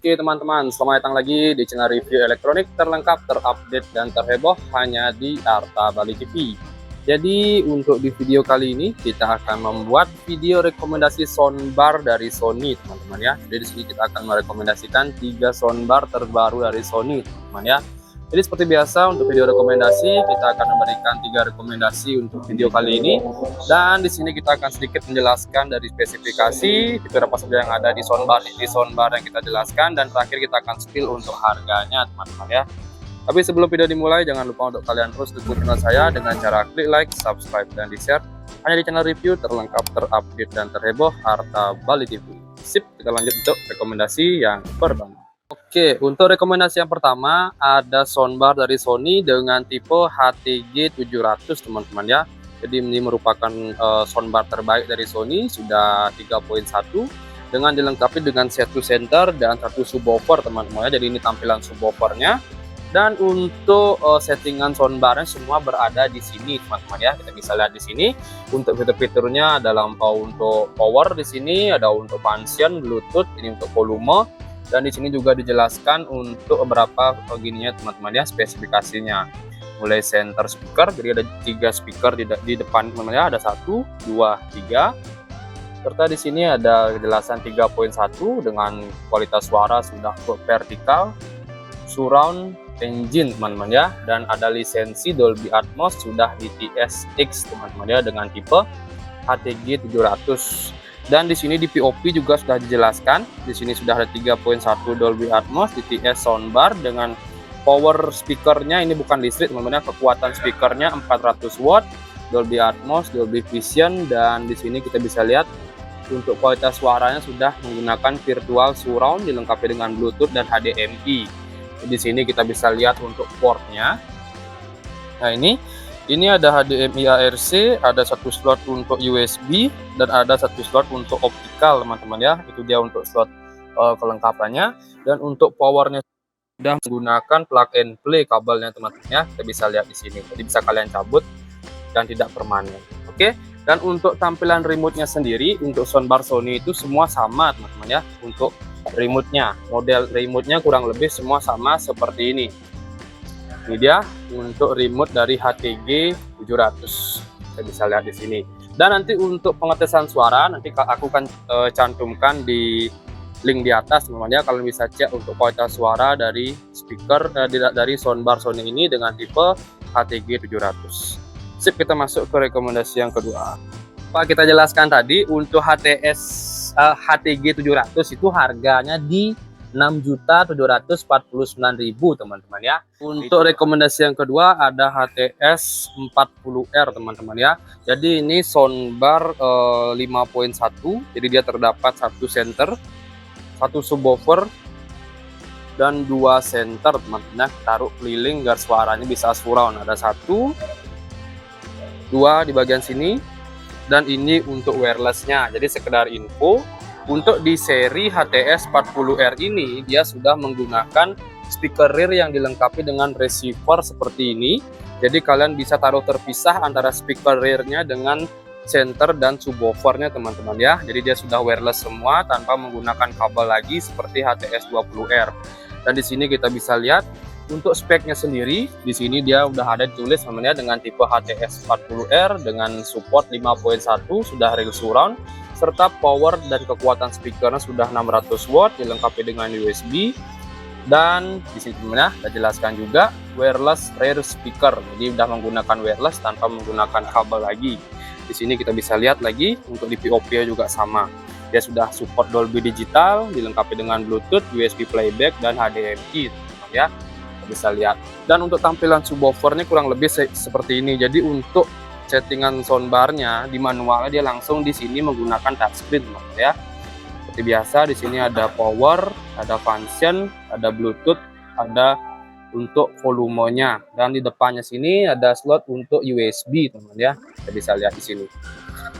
Oke teman-teman, selamat datang lagi di channel review elektronik terlengkap, terupdate, dan terheboh hanya di Arta Bali TV. Jadi untuk di video kali ini kita akan membuat video rekomendasi soundbar dari Sony teman-teman ya. Jadi di sini kita akan merekomendasikan 3 soundbar terbaru dari Sony teman-teman ya. Jadi seperti biasa untuk video rekomendasi kita akan memberikan 3 rekomendasi untuk video kali ini, dan di sini kita akan sedikit menjelaskan dari spesifikasi fitur apa saja yang ada di soundbar yang kita jelaskan, dan terakhir kita akan spill untuk harganya teman-teman ya. Tapi sebelum video dimulai jangan lupa untuk kalian terus dukung channel saya dengan cara klik like, subscribe, dan di share hanya di channel review terlengkap, terupdate, dan terheboh Arta Bali TV. Sip, kita lanjut untuk rekomendasi yang pertama. Oke, untuk rekomendasi yang pertama ada soundbar dari Sony dengan tipe HTG 700 teman-teman ya. Jadi ini merupakan soundbar terbaik dari Sony, sudah 3.1 dengan dilengkapi dengan satu center dan satu subwoofer teman-teman ya. Jadi ini tampilan subwoofernya, dan untuk settingan soundbarnya semua berada di sini teman-teman ya. Kita bisa lihat di sini untuk fitur-fiturnya ada lampau untuk power di sini, ada untuk function, Bluetooth, ini untuk volume. Dan di sini juga dijelaskan untuk beberapa begininya teman-teman ya, spesifikasinya. Mulai center speaker, jadi ada 3 speaker di depan teman-teman ya, ada 1, 2, 3. Serta di sini ada kejelasan 3.1 dengan kualitas suara sudah vertikal, surround engine teman-teman ya, dan ada lisensi Dolby Atmos sudah di TSX teman-teman ya dengan tipe HTG 700. Dan di sini di POP juga sudah dijelaskan. Di sini sudah ada 3.1 Dolby Atmos di TS soundbar dengan power speakernya, ini bukan listrik teman-teman ya, kekuatan speakernya 400 watt, Dolby Atmos, Dolby Vision, dan di sini kita bisa lihat untuk kualitas suaranya sudah menggunakan virtual surround dilengkapi dengan Bluetooth dan HDMI. Di sini kita bisa lihat untuk portnya. Nah ini ada HDMI ARC, ada 1 slot untuk USB, dan ada 1 slot untuk optikal teman-teman ya. Itu dia untuk slot kelengkapannya. Dan untuk powernya sudah menggunakan plug and play kabelnya teman-teman ya. Kita bisa lihat di sini. Jadi bisa kalian cabut dan tidak permanen. Oke. Dan untuk tampilan remote-nya sendiri untuk soundbar Sony itu semua sama teman-teman ya. Untuk remote-nya, model remote-nya kurang lebih semua sama seperti ini. Ini dia untuk remote dari HTG 700. Kita bisa lihat di sini. Dan nanti untuk pengetesan suara nanti aku akan cantumkan di link di atas teman-teman ya. Kalian bisa cek untuk kualitas suara dari speaker dari soundbar Sony ini dengan tipe HTG 700. Sip, kita masuk ke rekomendasi yang kedua. Pak, kita jelaskan tadi untuk HTG 700 itu harganya di 6.749.000 teman-teman ya. Untuk rekomendasi yang kedua ada HTS 40R teman-teman ya. Jadi ini soundbar 5.1, jadi dia terdapat 1 center, 1 subwoofer, dan 2 center teman-teman ya. Taruh keliling biar suaranya bisa surround. Ada 1, 2 di bagian sini, dan ini untuk wirelessnya. Jadi sekedar info, untuk di seri HTS 40R ini dia sudah menggunakan speaker rear yang dilengkapi dengan receiver seperti ini. Jadi kalian bisa taruh terpisah antara speaker rearnya dengan center dan subwoofernya teman-teman ya. Jadi dia sudah wireless semua tanpa menggunakan kabel lagi seperti HTS 20R. Dan di sini kita bisa lihat untuk speknya sendiri, di sini dia udah ada ditulis namanya dengan tipe HTS 40R dengan support 5.1 sudah real surround, serta power dan kekuatan speakernya sudah 600 watt dilengkapi dengan USB. Dan di sini ya, kita jelaskan juga wireless rear speaker. Jadi udah menggunakan wireless tanpa menggunakan kabel lagi. Di sini kita bisa lihat lagi untuk di POP juga sama. Dia sudah support Dolby Digital dilengkapi dengan Bluetooth, USB playback, dan HDMI ya. Bisa lihat. Dan untuk tampilan subwoofernya kurang lebih seperti ini. Jadi untuk settingan soundbarnya di manualnya dia langsung di sini menggunakan touchscreen ya. Seperti biasa di sini ada power, ada function, ada Bluetooth, ada untuk volumenya, dan di depannya sini ada slot untuk USB teman ya. Kita bisa lihat di sini.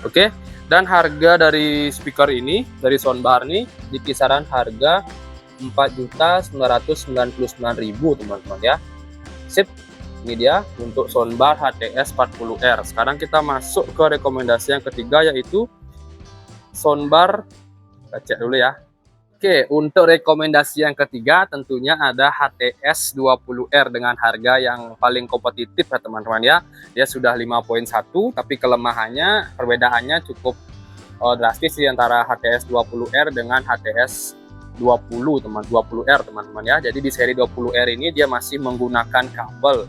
Oke. Dan harga dari speaker ini dari soundbar ini di kisaran harga 4.999.000 teman-teman ya. Sip, ini dia untuk soundbar HTS 40R. Sekarang kita masuk ke rekomendasi yang ketiga, yaitu soundbar, kita cek dulu ya. Oke, untuk rekomendasi yang ketiga tentunya ada HTS 20R dengan harga yang paling kompetitif ya teman-teman ya. Dia sudah 5.1 tapi kelemahannya perbedaannya cukup drastis sih antara HTS 20R dengan HTS 20R teman-teman ya. Jadi di seri 20R ini dia masih menggunakan kabel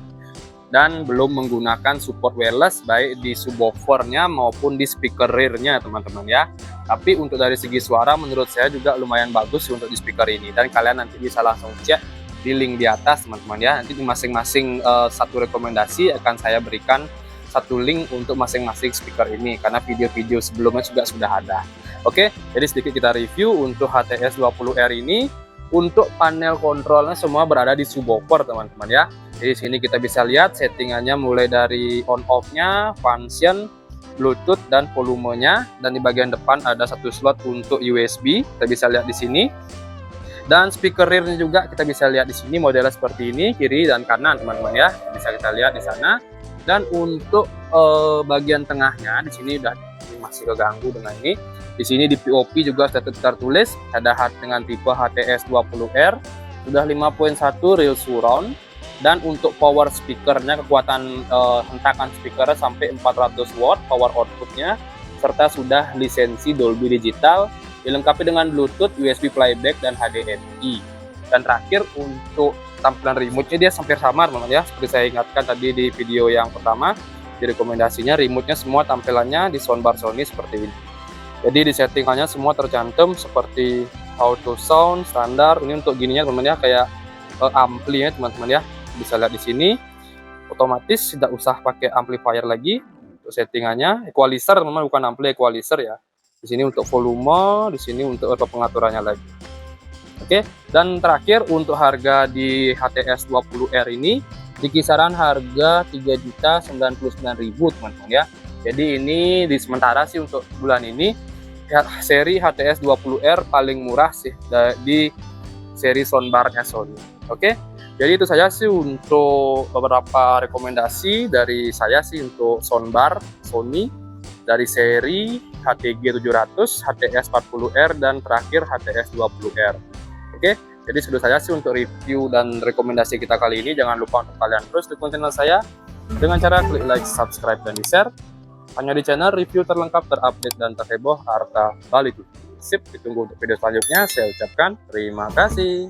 dan belum menggunakan support wireless baik di subwoofernya maupun di speaker rear-nya teman-teman ya. Tapi untuk dari segi suara menurut saya juga lumayan bagus untuk di speaker ini, dan kalian nanti bisa langsung cek di link di atas teman-teman ya. Nanti di masing-masing satu rekomendasi akan saya berikan satu link untuk masing-masing speaker ini karena video-video sebelumnya juga sudah ada. Oke, jadi sedikit kita review untuk HTS 20R ini. Untuk panel kontrolnya semua berada di subwoofer teman-teman ya. Jadi sini kita bisa lihat settingannya mulai dari on off-nya, function, Bluetooth dan volumenya, dan di bagian depan ada satu slot untuk USB. Kita bisa lihat di sini. Dan speaker rear-nya juga kita bisa lihat di sini modelnya seperti ini, kiri dan kanan teman-teman ya. Bisa kita lihat di sana. Dan untuk bagian tengahnya di sini udah masih keganggu dengan ini. Di sini di POP juga sudah tertulis ada dengan tipe HTS 20R, sudah 5.1 real surround, dan untuk power speakernya kekuatan hentakan speakernya sampai 400 watt power outputnya, serta sudah lisensi Dolby Digital, dilengkapi dengan Bluetooth, USB playback dan HDMI. Dan terakhir untuk tampilan remote-nya dia hampir sama teman-teman ya, seperti saya ingatkan tadi di video yang pertama di rekomendasinya, remote-nya semua tampilannya di soundbar Sony seperti ini. Jadi di settingannya semua tercantum seperti auto sound standar. Ini untuk gininya teman-teman ya, kayak ampli ya teman-teman ya. Bisa lihat di sini otomatis tidak usah pakai amplifier lagi. Untuk settingannya equalizer teman-teman, bukan ampli, equalizer ya. Di sini untuk volume, di sini untuk pengaturannya lagi. Oke, dan terakhir untuk harga di HTS 20R ini di kisaran harga 3.099.000 teman-teman ya. Jadi ini di sementara sih untuk bulan ini ya, seri HTS 20R paling murah sih di seri soundbarnya Sony. Oke, jadi itu saja sih untuk beberapa rekomendasi dari saya sih untuk soundbar Sony dari seri HTG 700, HTS 40R, dan terakhir HTS 20R. Oke, jadi sudah saja sih untuk review dan rekomendasi kita kali ini. Jangan lupa untuk kalian terus dukung channel saya dengan cara klik like, subscribe, dan di-share. Hanya di channel review terlengkap, terupdate, dan terheboh Arta Bali TV. Sip, ditunggu untuk video selanjutnya. Saya ucapkan terima kasih.